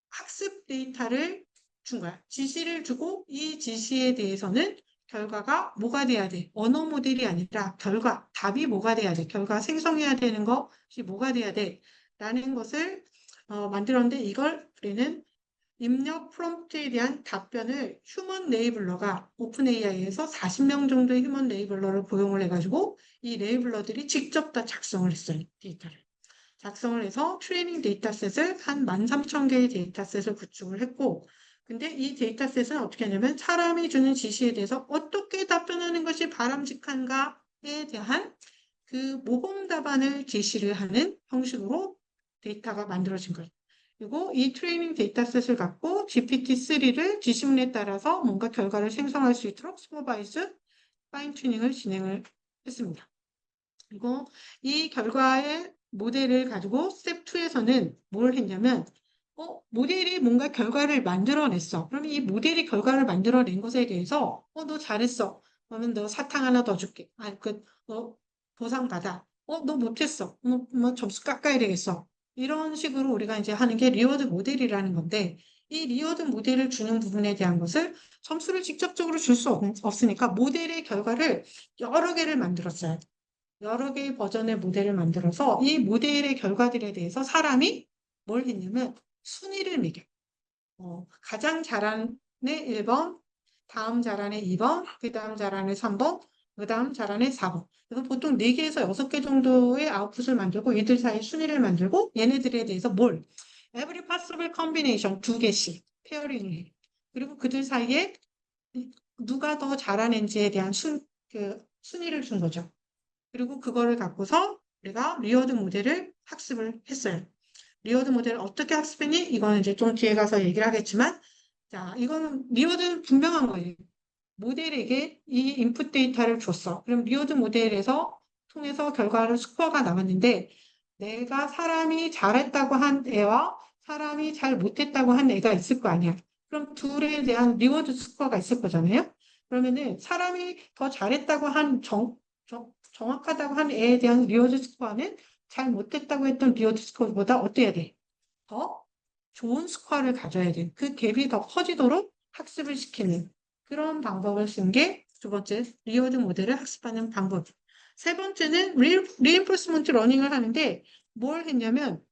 학습 데이터를 준 거야. 지시를 주고 이 지시에 대해서는 결과가 뭐가 돼야 돼? 언어 모델이 아니라 결과, 답이 뭐가 돼야 돼? 결과 생성해야 되는 것이 뭐가 돼야 돼? 라는 것을 만들었는데 이걸 우리는 입력 프롬프트에 대한 답변을 휴먼 레이블러가 오픈 AI에서 40명 정도의 휴먼 레이블러를 고용을 해가지고 이 레이블러들이 직접 다 작성을 했어요. 데이터를. 작성을 해서 트레이닝 데이터셋을 한 13,000개의 데이터셋을 구축을 했고 근데 이 데이터셋은 어떻게 하냐면 사람이 주는 지시에 대해서 어떻게 답변하는 것이 바람직한가에 대한 그 모범 답안을 제시를 하는 형식으로 데이터가 만들어진 거예요. 그리고 이 트레이닝 데이터셋을 갖고 GPT-3를 지시문에 따라서 뭔가 결과를 생성할 수 있도록 슈퍼바이즈 파인 튜닝을 진행을 했습니다. 그리고 이 결과의 모델을 가지고 스텝 2에서는 뭘 했냐면 모델이 뭔가 결과를 만들어냈어. 그러면 이 모델이 결과를 만들어낸 것에 대해서 너 잘했어. 그러면 너 사탕 하나 더 줄게. 너 보상 받아. 너 못했어. 뭐 점수 깎아야 되겠어. 이런 식으로 우리가 이제 하는 게 리워드 모델이라는 건데 이 리워드 모델을 주는 부분에 대한 것을 점수를 직접적으로 줄 수 없으니까 모델의 결과를 여러 개를 만들었어요. 여러 개의 버전의 모델을 만들어서 이 모델의 결과들에 대해서 사람이 뭘 했냐면 순위를 매겨. 가장 잘한 애 1번, 다음 잘한 애 2번, 그 다음 잘한 애 3번, 그 다음 잘한 애 4번. 그래서 보통 4개에서 6개 정도의 아웃풋을 만들고 얘들 사이 순위를 만들고 얘네들에 대해서 every possible combination 2개씩 페어링을 해. 그리고 그들 사이에 누가 더 잘하는지에 대한 순위를 준 거죠. 그리고 그거를 갖고서 우리가 리워드 모델을 학습을 했어요. 리워드 모델을 어떻게 학습했니? 이거는 이제 좀 뒤에 가서 얘기를 하겠지만, 자, 이거는 리워드는 분명한 거예요. 모델에게 이 인풋 데이터를 줬어. 그럼 리워드 모델에서 통해서 결과를 스코어가 나왔는데, 내가 사람이 잘했다고 한 애와 사람이 잘 못했다고 한 애가 있을 거 아니야. 그럼 둘에 대한 리워드 스코어가 있을 거잖아요. 그러면은 사람이 더 잘했다고 한 정확하다고 한 애에 대한 리워드 스코어는 잘 못했다고 했던 리워드 스코어보다 어때야 돼? 더 좋은 스코어를 가져야 돼. 그 갭이 더 커지도록 학습을 시키는 그런 방법을 쓴 게 두 번째 리워드 모델을 학습하는 방법. 세 번째는 리인포스먼트 러닝을 하는데 뭘 했냐면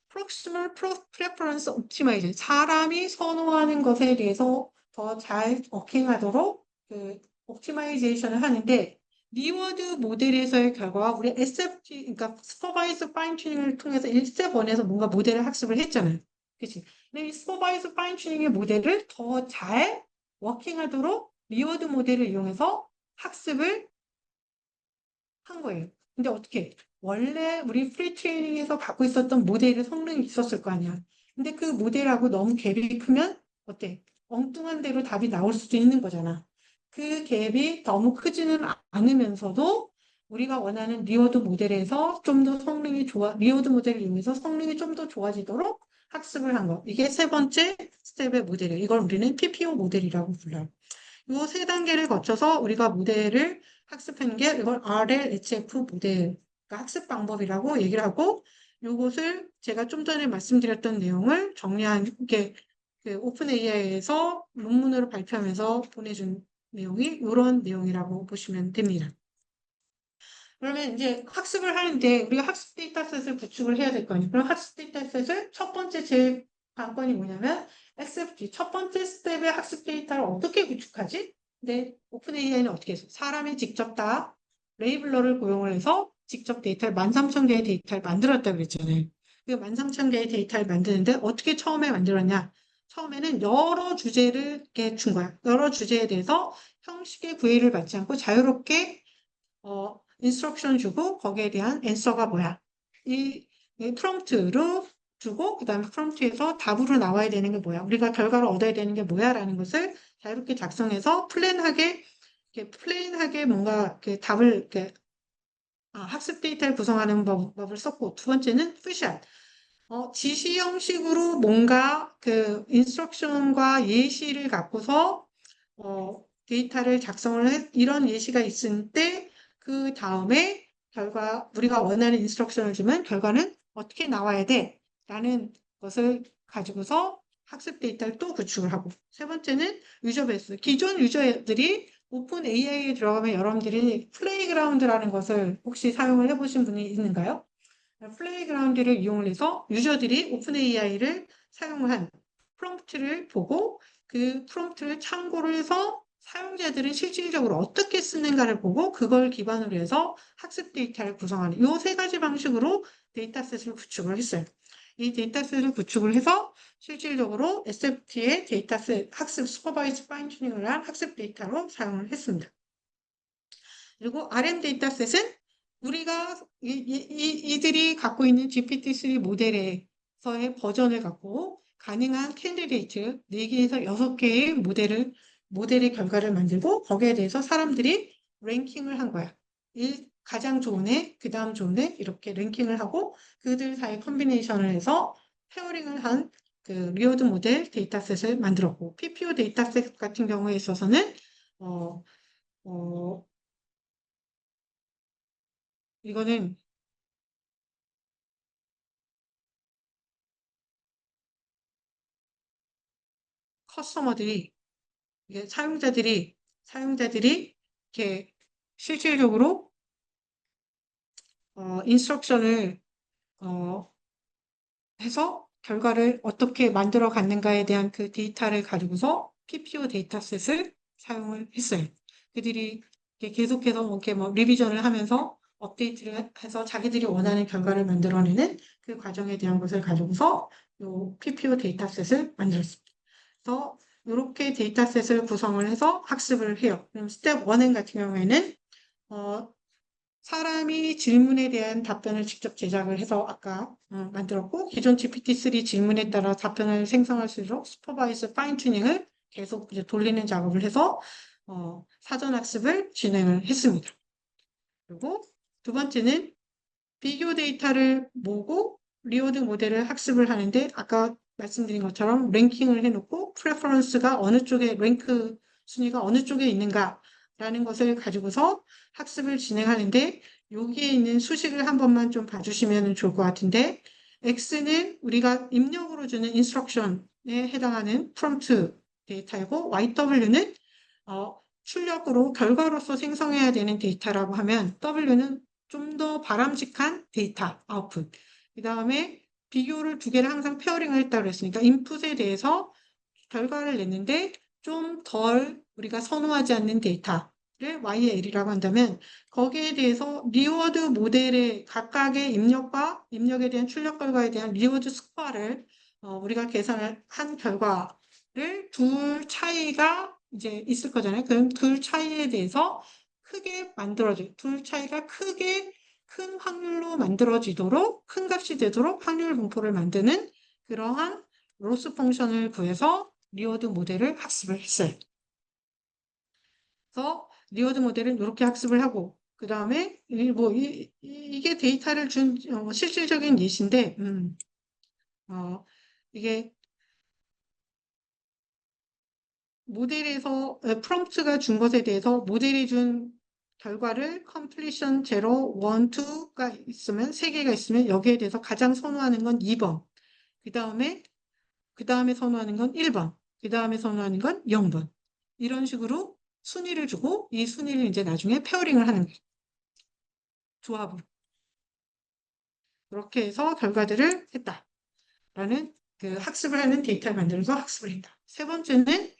proximal preference optimization. 사람이 선호하는 것에 대해서 더 잘 워킹하도록 그 옵티마이제이션을 하는데 리워드 모델에서의 결과와 우리 SFT, 그러니까 슈퍼바이즈 파인 튜닝을 통해서 1스텝 1에서 뭔가 모델을 학습을 했잖아요. 그치? 근데 이 슈퍼바이즈 파인 튜닝의 모델을 더 잘 워킹하도록 리워드 모델을 이용해서 학습을 한 거예요. 근데 어떻게? 원래 우리 프리 트레이닝에서 갖고 있었던 모델의 성능이 있었을 거 아니야. 근데 그 모델하고 너무 갭이 크면 어때? 엉뚱한 대로 답이 나올 수도 있는 거잖아. 그 갭이 너무 크지는 않으면서도 우리가 원하는 리워드 모델에서 좀 더 성능이 리워드 모델을 이용해서 성능이 좀 더 좋아지도록 학습을 한 거. 이게 세 번째 스텝의 모델이에요. 이걸 우리는 PPO 모델이라고 불러요. 이 세 단계를 거쳐서 우리가 모델을 학습하는 게 이걸 RLHF 모델, 그러니까 학습 방법이라고 얘기를 하고 이것을 제가 좀 전에 말씀드렸던 내용을 정리한 게 그 오픈 AI에서 논문으로 발표하면서 보내준 내용이 이런 내용이라고 보시면 됩니다. 그러면 이제 학습을 하는데 우리가 학습 데이터셋을 구축을 해야 될 거 아니에요. 그럼 학습 데이터셋을 첫 번째 제일 관건이 뭐냐면 SFG 첫 번째 스텝의 학습 데이터를 어떻게 구축하지? 근데 오픈 AI는 어떻게 해서 사람이 직접 다 레이블러를 고용을 해서 직접 데이터를 13,000개의 데이터를 만들었다고 그랬잖아요. 그 13,000개의 데이터를 만드는데 어떻게 처음에 만들었냐? 처음에는 여러 주제를 이렇게 준 거야. 여러 주제에 대해서 형식의 구애를 받지 않고 자유롭게 인스트럭션 주고 거기에 대한 앤서가 뭐야? 이 프롬프트로 주고 그다음에 프롬프트에서 답으로 나와야 되는 게 뭐야? 우리가 결과를 얻어야 되는 게 뭐야라는 것을 자유롭게 작성해서 플레인하게 뭔가 이렇게 답을 이렇게 학습 데이터를 구성하는 법을 썼고 두 번째는 푸샷. 지시 형식으로 뭔가 그 인스트럭션과 예시를 갖고서 데이터를 작성을 이런 예시가 있을 때 그 다음에 우리가 원하는 인스트럭션을 주면 결과는 어떻게 나와야 돼? 라는 것을 가지고서 학습 데이터를 또 구축을 하고 세 번째는 유저 베이스. 기존 유저들이 오픈 AI에 들어가면 여러분들이 플레이그라운드라는 것을 혹시 사용을 해보신 분이 있는가요? 플레이그라운드를 이용을 해서 유저들이 오픈 AI를 사용한 프롬프트를 보고 그 프롬프트를 참고를 해서 사용자들은 실질적으로 어떻게 쓰는가를 보고 그걸 기반으로 해서 학습 데이터를 구성하는 이 세 가지 방식으로 데이터셋을 구축을 했어요. 이 데이터셋을 구축을 해서 실질적으로 SFT의 데이터셋 학습 슈퍼바이즈 파인 튜닝을 한 학습 데이터로 사용을 했습니다. 그리고 RM 데이터셋은 우리가 이들이 갖고 있는 GPT-3 모델에서의 버전을 갖고 가능한 캔디데이트 4개에서 6개의 모델의 결과를 만들고 거기에 대해서 사람들이 랭킹을 한 거야. 가장 좋은 애, 그 다음 좋은 애 이렇게 랭킹을 하고 그들 사이 컨비네이션을 해서 페어링을 한 그 리워드 모델 데이터셋을 만들었고 PPO 데이터셋 같은 경우에 있어서는 어, 어, 이거는 커스터머들이 이게 사용자들이 이렇게 실질적으로 인스트럭션을 어, 해서 결과를 어떻게 만들어 갔는가에 대한 그 데이터를 가지고서 PPO 데이터셋을 사용을 했어요. 그들이 이렇게 계속해서 이렇게 뭐 리비전을 하면서 업데이트를 해서 자기들이 원하는 결과를 만들어내는 그 과정에 대한 것을 가지고서 요 PPO 데이터셋을 만들었습니다. 그래서 이렇게 데이터셋을 구성을 해서 학습을 해요. 그럼 스텝 1 같은 경우에는 어, 사람이 질문에 대한 답변을 직접 제작을 해서 아까 만들었고 기존 GPT-3 질문에 따라 답변을 생성할 수 있도록 슈퍼바이즈 파인 튜닝을 계속 이제 돌리는 작업을 해서 사전 학습을 진행을 했습니다. 그리고 두 번째는 비교 데이터를 모으고 리워드 모델을 학습을 하는데 아까 말씀드린 것처럼 랭킹을 해놓고 프레퍼런스가 어느 쪽에 랭크 순위가 어느 쪽에 있는가라는 것을 가지고서 학습을 진행하는데 여기에 있는 수식을 한 번만 좀 봐주시면 좋을 것 같은데 X는 우리가 입력으로 주는 인스트럭션에 해당하는 프롬프트 데이터이고 YW는 출력으로 결과로서 생성해야 되는 데이터라고 하면 W는 좀 더 바람직한 데이터 아웃풋. 그 다음에 비교를 두 개를 항상 페어링을 했다고 그랬으니까 인풋에 대해서 결과를 냈는데 좀 덜 우리가 선호하지 않는 데이터를 YL이라고 한다면 거기에 대해서 리워드 모델의 각각의 입력과 입력에 대한 출력 결과에 대한 리워드 스코어를 우리가 계산을 한 결과를 둘 차이가 이제 있을 거잖아요. 그럼 둘 차이에 대해서 크게 만들어져, 둘 차이가 크게 큰 확률로 만들어지도록 큰 값이 되도록 확률 분포를 만드는 그러한 로스 펑션을 구해서 리워드 모델을 학습을 했어요. 그래서 리워드 모델은 이렇게 학습을 하고 그 다음에 이게 데이터를 준 실질적인 예시인데 이게 모델에서 프롬프트가 준 것에 대해서 모델이 준 결과를 completion 0, 1, 2가 있으면 3개가 있으면 여기에 대해서 가장 선호하는 건 2번 그 다음에 선호하는 건 1번 그 다음에 선호하는 건 0번 이런 식으로 순위를 주고 이 순위를 이제 나중에 페어링을 하는 거예요. 조합으로. 그렇게 해서 결과들을 했다라는 그 학습을 하는 데이터를 만들어서 학습을 했다. 세 번째는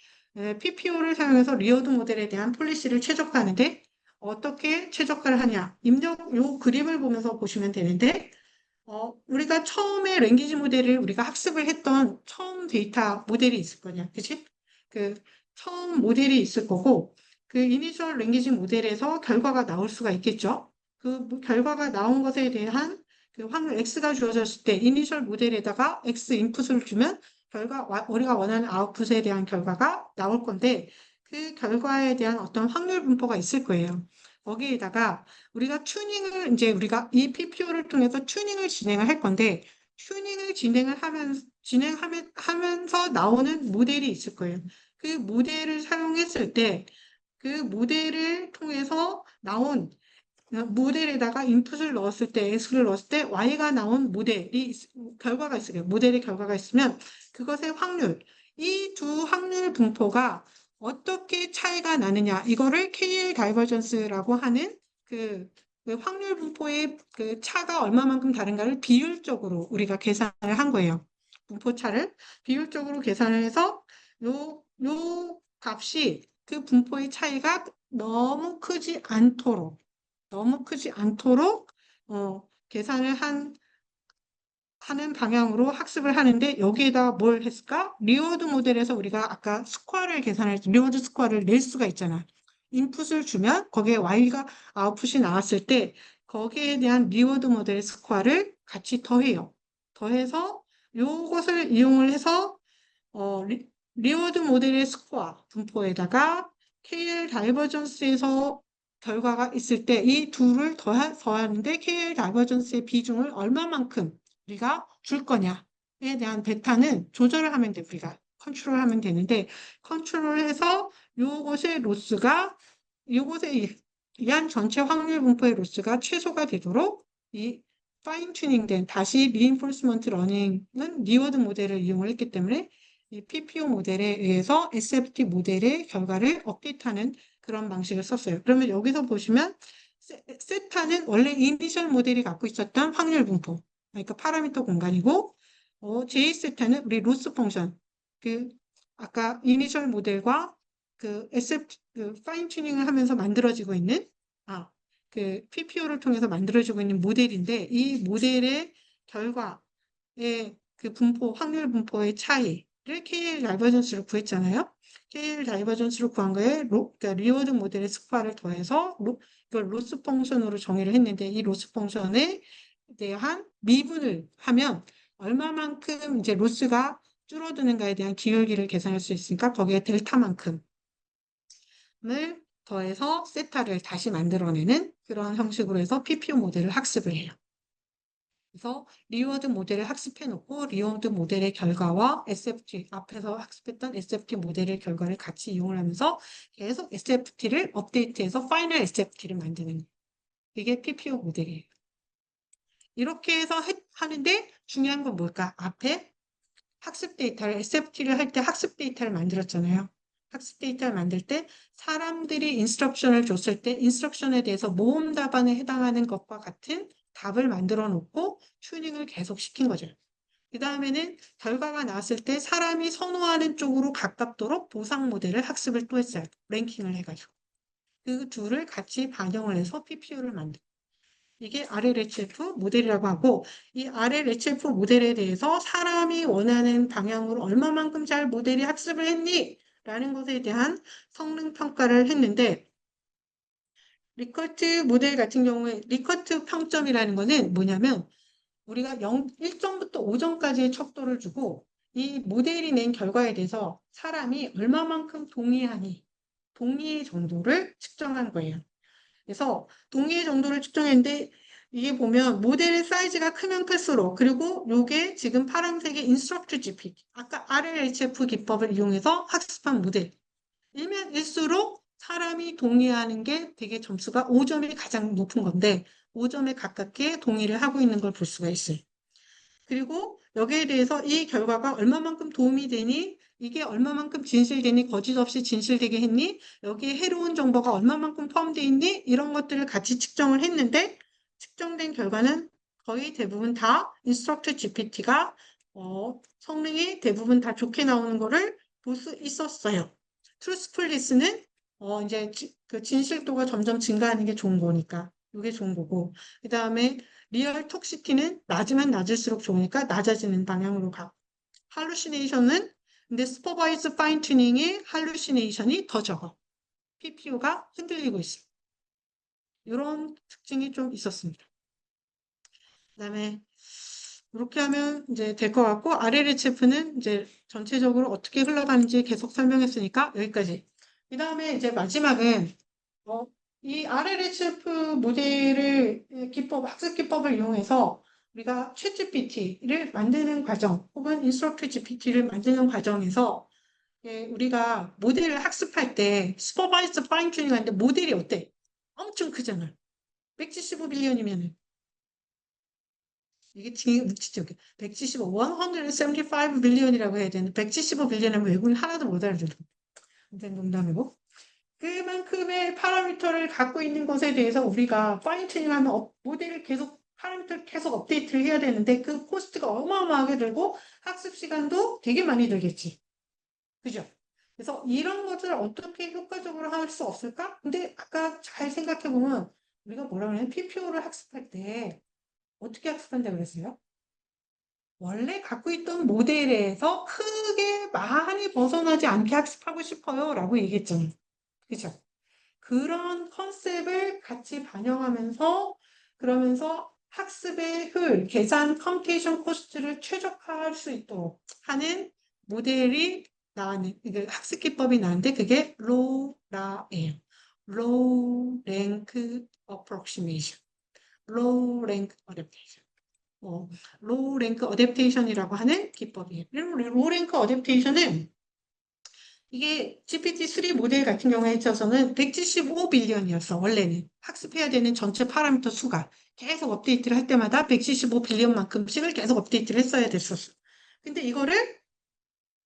PPO를 사용해서 리워드 모델에 대한 폴리시를 최적화하는데 어떻게 최적화를 하냐. 입력 요 그림을 보면서 보시면 되는데 우리가 처음에 랭귀지 모델을 우리가 학습을 했던 처음 데이터 모델이 있을 거냐. 그치? 그 처음 모델이 있을 거고 그 이니셜 랭귀지 모델에서 결과가 나올 수가 있겠죠. 그 결과가 나온 것에 대한 그 확률 X가 주어졌을 때 이니셜 모델에다가 X 인풋을 주면 우리가 원하는 아웃풋에 대한 결과가 나올 건데 그 결과에 대한 어떤 확률 분포가 있을 거예요. 거기에다가 우리가 우리가 이 PPO를 통해서 튜닝을 진행을 할 건데 튜닝을 진행하면서 나오는 모델이 있을 거예요. 그 모델을 사용했을 때 그 모델을 통해서 나온 모델에다가 인풋을 넣었을 때, X를 넣었을 때 Y가 나온 결과가 있어요. 모델의 결과가 있으면 그것의 확률, 이 두 확률 분포가 어떻게 차이가 나느냐, 이거를 KL 다이버전스라고 하는 그 확률 분포의 그 차가 얼마만큼 다른가를 비율적으로 우리가 계산을 한 거예요. 분포 차를 비율적으로 계산을 해서 요 값이 그 분포의 차이가 너무 크지 않도록 계산을 하는 방향으로 학습을 하는데 여기에다 뭘 했을까? 리워드 모델에서 우리가 아까 스코어를 계산할 때 리워드 스코어를 낼 수가 있잖아. 인풋을 주면 거기에 Y가 아웃풋이 나왔을 때 거기에 대한 리워드 모델의 스코어를 같이 더해요. 더해서 요것을 이용을 해서 리워드 모델의 스코어 분포에다가 KL 다이버전스에서 결과가 있을 때 이 둘을 더하는데 KL 다이버전스의 비중을 얼마만큼 우리가 줄 거냐에 대한 베타는 조절을 하면 돼. 우리가 컨트롤하면 되는데 컨트롤해서 요것에 의한 전체 확률 분포의 로스가 최소가 되도록 이 파인 튜닝된 다시 리인포스먼트 러닝은 리워드 모델을 이용을 했기 때문에 이 PPO 모델에 의해서 SFT 모델의 결과를 업데이트하는 그런 방식을 썼어요. 그러면 여기서 보시면 세타는 원래 이니셜 모델이 갖고 있었던 확률 분포, 그러니까 파라미터 공간이고 J세타는 우리 로스 펑션, 아까 이니셜 모델과 파인 튜닝을 하면서 만들어지고 있는 그 PPO를 통해서 만들어지고 있는 모델인데 이 모델의 결과의 그 확률 분포의 차이를 KL 다이버전스로 구했잖아요. KL 다이버전스로 구한 거에 그러니까 리워드 모델의 스코어를 더해서 이걸 로스 펑션으로 정의를 했는데 이 로스 펑션에 대한 미분을 하면 얼마만큼 이제 로스가 줄어드는가에 대한 기울기를 계산할 수 있으니까 거기에 델타만큼을 더해서 세타를 다시 만들어내는 그런 형식으로 해서 PPO 모델을 학습을 해요. 그래서 리워드 모델을 학습해 놓고 리워드 모델의 결과와 SFT, 앞에서 학습했던 SFT 모델의 결과를 같이 이용을 하면서 계속 SFT를 업데이트해서 파이널 SFT를 만드는 거예요. 이게 PPO 모델이에요. 이렇게 해서 하는데 중요한 건 뭘까? 앞에 학습 데이터를 SFT를 할 때 학습 데이터를 만들었잖아요. 학습 데이터를 만들 때 사람들이 인스트럭션을 줬을 때 인스트럭션에 대해서 모음 답안에 해당하는 것과 같은 답을 만들어 놓고 튜닝을 계속 시킨 거죠. 그 다음에는 결과가 나왔을 때 사람이 선호하는 쪽으로 가깝도록 보상 모델을 학습을 또 했어요. 랭킹을 해가지고. 그 둘을 같이 반영을 해서 PPU를 만들어요. 이게 RLHF 모델이라고 하고 이 RLHF 모델에 대해서 사람이 원하는 방향으로 얼마만큼 잘 모델이 학습을 했니? 라는 것에 대한 성능 평가를 했는데 리커트 모델 같은 경우에 리커트 평점이라는 거는 뭐냐면 우리가 1점부터 5점까지의 척도를 주고 이 모델이 낸 결과에 대해서 사람이 얼마만큼 동의하니 동의 정도를 측정한 거예요. 그래서 동의의 정도를 측정했는데 이게 보면 모델의 사이즈가 크면 클수록 그리고 요게 지금 파란색의 인스트럭트 GPT 아까 RLHF 기법을 이용해서 학습한 모델 일면 일수록 사람이 동의하는 게 되게 점수가 5점이 가장 높은 건데 5점에 가깝게 동의를 하고 있는 걸 볼 수가 있어요. 그리고 여기에 대해서 이 결과가 얼마만큼 도움이 되니? 이게 얼마만큼 진실되니? 거짓 없이 진실되게 했니? 여기에 해로운 정보가 얼마만큼 포함되어 있니? 이런 것들을 같이 측정을 했는데 측정된 결과는 거의 대부분 다 인스트럭트 GPT가 성능이 대부분 다 좋게 나오는 거를 볼 수 있었어요. 트루스풀리스는 이제 그 진실도가 점점 증가하는 게 좋은 거니까 이게 좋은 거고 그 다음에 리얼 톡시티는 낮으면 낮을수록 좋으니까 낮아지는 방향으로 가고 할루시네이션은 근데 슈퍼바이즈 파인 튜닝이 할루시네이션이 더 적어. PPU가 흔들리고 있어. 이런 특징이 좀 있었습니다. 그다음에 이렇게 하면 이제 될 것 같고 RLHF는 이제 전체적으로 어떻게 흘러가는지 계속 설명했으니까 여기까지. 그다음에 이제 마지막은 이 RLHF 모델을 학습 기법을 이용해서 우리가 챗GPT를 만드는 과정 혹은 인스트럭트 GPT를 만드는 과정에서 우리가 모델을 학습할 때 슈퍼바이즈 파인 튜닝 하는데 모델이 어때? 엄청 크잖아. 175빌리언이면은 이게 되게 묻히죠. 175, 175 빌리언이라고 해야 되는데 175 빌리언이면 외국인 하나도 못 알아들어. 근데 농담이고. 그만큼의 파라미터를 갖고 있는 것에 대해서 우리가 파인 튜닝하면 모델을 계속 파라미터를 계속 업데이트를 해야 되는데 그 코스트가 어마어마하게 들고 학습 시간도 되게 많이 들겠지. 그죠? 그래서 이런 것을 어떻게 효과적으로 할 수 없을까? 근데 아까 잘 생각해 보면 우리가 뭐라 그러냐면 PPO를 학습할 때 어떻게 학습한다고 그랬어요? 원래 갖고 있던 모델에서 크게 많이 벗어나지 않게 학습하고 싶어요 라고 얘기했잖아요. 그죠? 그런 컨셉을 같이 반영하면서 그러면서 학습의 효율, 계산 컴퓨테이션 코스트를 최적화할 수 있도록 하는 모델이 나왔는 그 학습 기법이 나왔는데 그게 로라예요. Low Rank Approximation, Low Rank Adaptation. 로우 랭크 어댑테이션이라고 하는 기법이에요. 로우 랭크 어댑테이션은 이게 GPT-3 모델 같은 경우에 있어서는 175 빌리언이었어, 원래는. 학습해야 되는 전체 파라미터 수가. 계속 업데이트를 할 때마다 175 빌리언만큼씩을 계속 업데이트를 했어야 됐었어. 근데 이거를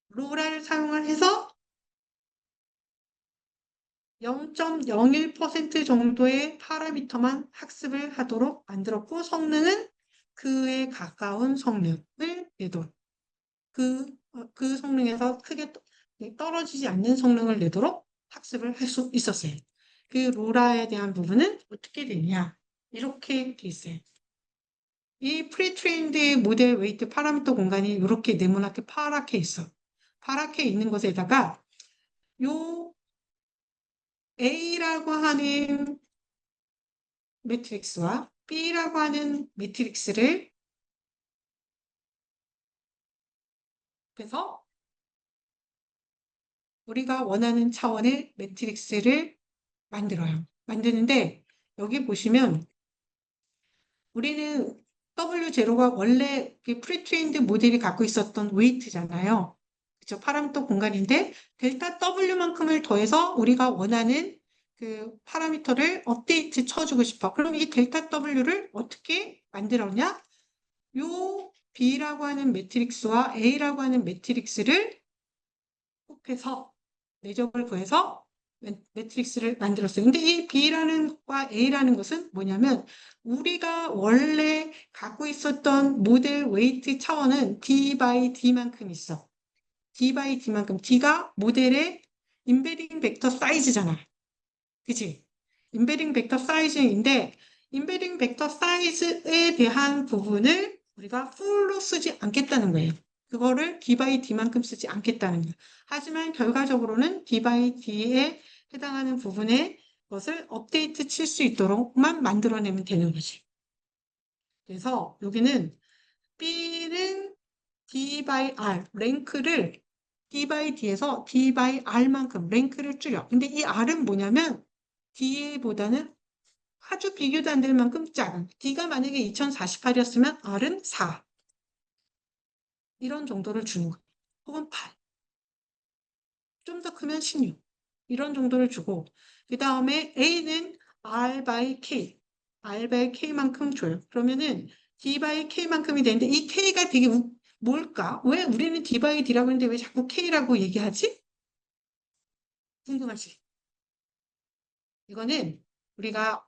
로라를 사용을 해서 0.01% 정도의 파라미터만 학습을 하도록 만들었고 성능은 그에 가까운 성능을 내도록 그 성능에서 크게 떨어지지 않는 성능을 내도록 학습을 할 수 있었어요. 그 로라에 대한 부분은 어떻게 되냐? 이렇게 돼 있어요. 이 프리트레인드 모델 웨이트 파라미터 공간이 이렇게 네모나게 파랗게 있어. 파랗게 있는 것에다가 요 A라고 하는 매트릭스와 B라고 하는 매트릭스를 해서 우리가 원하는 차원의 매트릭스를 만들어요. 만드는데 여기 보시면 우리는 W0가 원래 그 프리트레인드 모델이 갖고 있었던 웨이트잖아요. 그죠? 파라미터 공간인데 델타 W만큼을 더해서 우리가 원하는 그 파라미터를 업데이트 쳐주고 싶어. 그럼 이 델타 W를 어떻게 만들었냐? 요 B라고 하는 매트릭스와 A라고 하는 매트릭스를 곱해서 내적을 구해서 매트릭스를 만들었어요. 근데 이 B라는 것과 A라는 것은 뭐냐면 우리가 원래 갖고 있었던 모델 웨이트 차원은 D by D만큼 있어. D by D만큼. D가 모델의 인베딩 벡터 사이즈잖아. 그치? 인베딩 벡터 사이즈인데 인베딩 벡터 사이즈에 대한 부분을 우리가 풀로 쓰지 않겠다는 거예요. 그거를 d by d만큼 쓰지 않겠다는 거예요. 하지만 결과적으로는 d by d에 해당하는 부분의 것을 업데이트 칠 수 있도록만 만들어내면 되는 거지. 그래서 여기는 B는 D by R, 랭크를 D by D에서 D by R만큼 랭크를 줄여. 근데 이 R은 뭐냐면 D보다는 아주 비교도 안 될 만큼 작은. D가 만약에 2048이었으면 R은 4. 이런 정도를 주는 거예요. 혹은 8. 좀 더 크면 16. 이런 정도를 주고 그 다음에 A는 R by K. R by K만큼 줘요. 그러면은 D by K만큼이 되는데 이 K가 되게 뭘까? 왜 우리는 D by D라고 했는데 왜 자꾸 K라고 얘기하지? 궁금하지? 이거는 우리가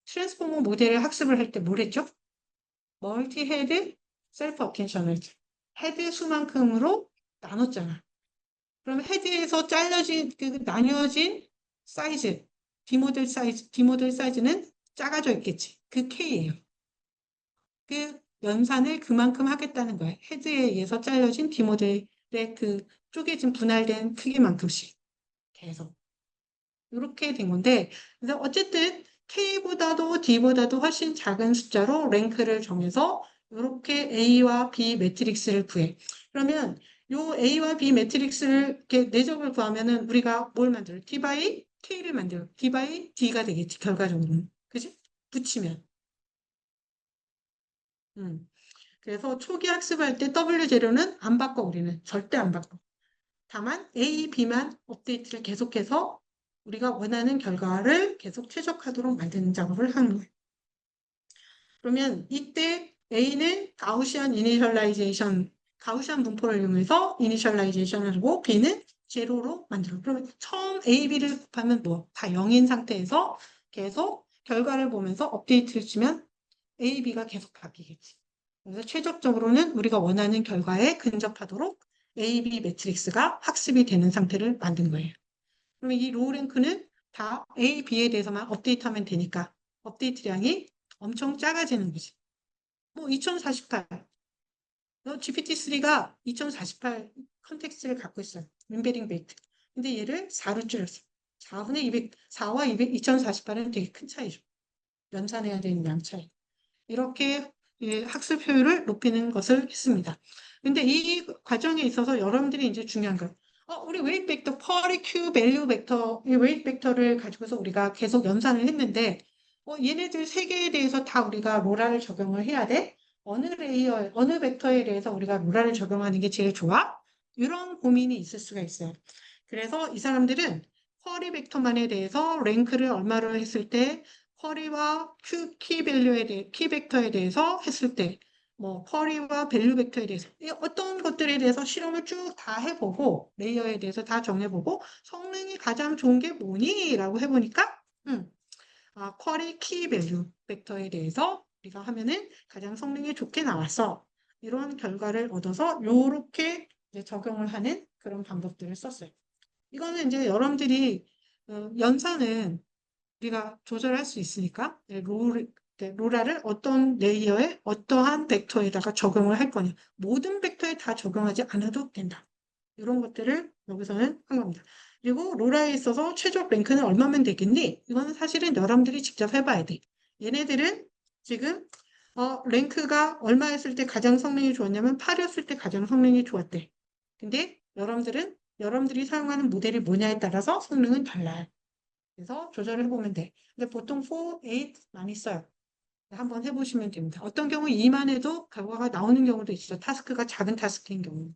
트랜스포머 모델을 학습을 할 때 뭘 했죠? 멀티 헤드 셀프 어텐션을 헤드 수만큼으로 나눴잖아. 그럼 헤드에서 잘려진 그 나뉘어진 사이즈, 디모델 사이즈는 작아져 있겠지. 그 K예요. 그 연산을 그만큼 하겠다는 거야. 헤드에 의해서 잘려진 디모델의 그 쪼개진 분할된 크기만큼씩 계속. 이렇게 된 건데, 그래서 어쨌든 K보다도 D보다도 훨씬 작은 숫자로 랭크를 정해서 이렇게 A와 B 매트릭스를 구해. 그러면 요 A와 B 매트릭스를 이렇게 내적을 구하면은 우리가 뭘 만들어? D by K를 만들어. D by D가 되겠지, 결과적으로는. 그지? 붙이면. 음. 그래서 초기 학습할 때 W 재료는 안 바꿔, 우리는. 절대 안 바꿔. 다만 A, B만 업데이트를 계속해서 우리가 원하는 결과를 계속 최적화하도록 만드는 작업을 하는 거예요. 그러면 이때 A는 가우시안 분포를 이용해서 이니셜라이제이션을 하고 B는 제로로 만들어. 그러면 처음 A, B를 곱하면 뭐? 다 0인 상태에서 계속 결과를 보면서 업데이트를 치면 A, B가 계속 바뀌겠지. 그래서 최종적으로는 우리가 원하는 결과에 근접하도록 A, B 매트릭스가 학습이 되는 상태를 만든 거예요. 그러면 이 로우 랭크는 다 A, B에 대해서만 업데이트하면 되니까 업데이트량이 엄청 작아지는 거지. 뭐 2048, GPT-3가 2048 컨텍스트를 갖고 있어요. 인베딩 베이트. 근데 얘를 4로 줄였어. 4분의 200, 4와 200, 2048은 되게 큰 차이죠. 연산해야 되는 양 차이. 이렇게 학습 효율을 높이는 것을 했습니다. 근데 이 과정에 있어서 여러분들이 이제 중요한 거, 우리 웨이트 벡터, 퍼리 큐 밸류 벡터, 이 웨이트 벡터를 가지고서 우리가 계속 연산을 했는데, 얘네들 세 개에 대해서 다 우리가 로라를 적용을 해야 돼? 어느 벡터에 대해서 우리가 로라를 적용하는 게 제일 좋아? 이런 고민이 있을 수가 있어요. 그래서 이 사람들은 쿼리 벡터만에 대해서 랭크를 얼마로 했을 때 쿼리와 키 벡터에 대해서 했을 때, 뭐, 쿼리와 밸류 벡터에 대해서, 어떤 것들에 대해서 실험을 쭉 다 해보고, 레이어에 대해서 다 정해보고, 성능이 가장 좋은 게 뭐니? 라고 해보니까, 쿼리 키 밸류 벡터에 대해서 우리가 하면은 가장 성능이 좋게 나왔어. 이런 결과를 얻어서, 요렇게 이제 적용을 하는 그런 방법들을 썼어요. 이거는 이제 여러분들이, 연산은 우리가 조절할 수 있으니까 로라를 어떤 레이어에 어떠한 벡터에다가 적용을 할 거냐. 모든 벡터에 다 적용하지 않아도 된다. 이런 것들을 여기서는 한 겁니다. 그리고 로라에 있어서 최적 랭크는 얼마면 되겠니? 이거는 사실은 여러분들이 직접 해봐야 돼. 얘네들은 지금 랭크가 얼마였을 때 가장 성능이 좋았냐면 8이었을 때 가장 성능이 좋았대. 근데 여러분들이 사용하는 모델이 뭐냐에 따라서 성능은 달라요. 그래서 조절을 해보면 돼. 근데 보통 4, 8 많이 써요. 한번 해보시면 됩니다. 어떤 경우 2만 해도 결과가 나오는 경우도 있어요. 타스크가 작은 타스크인 경우.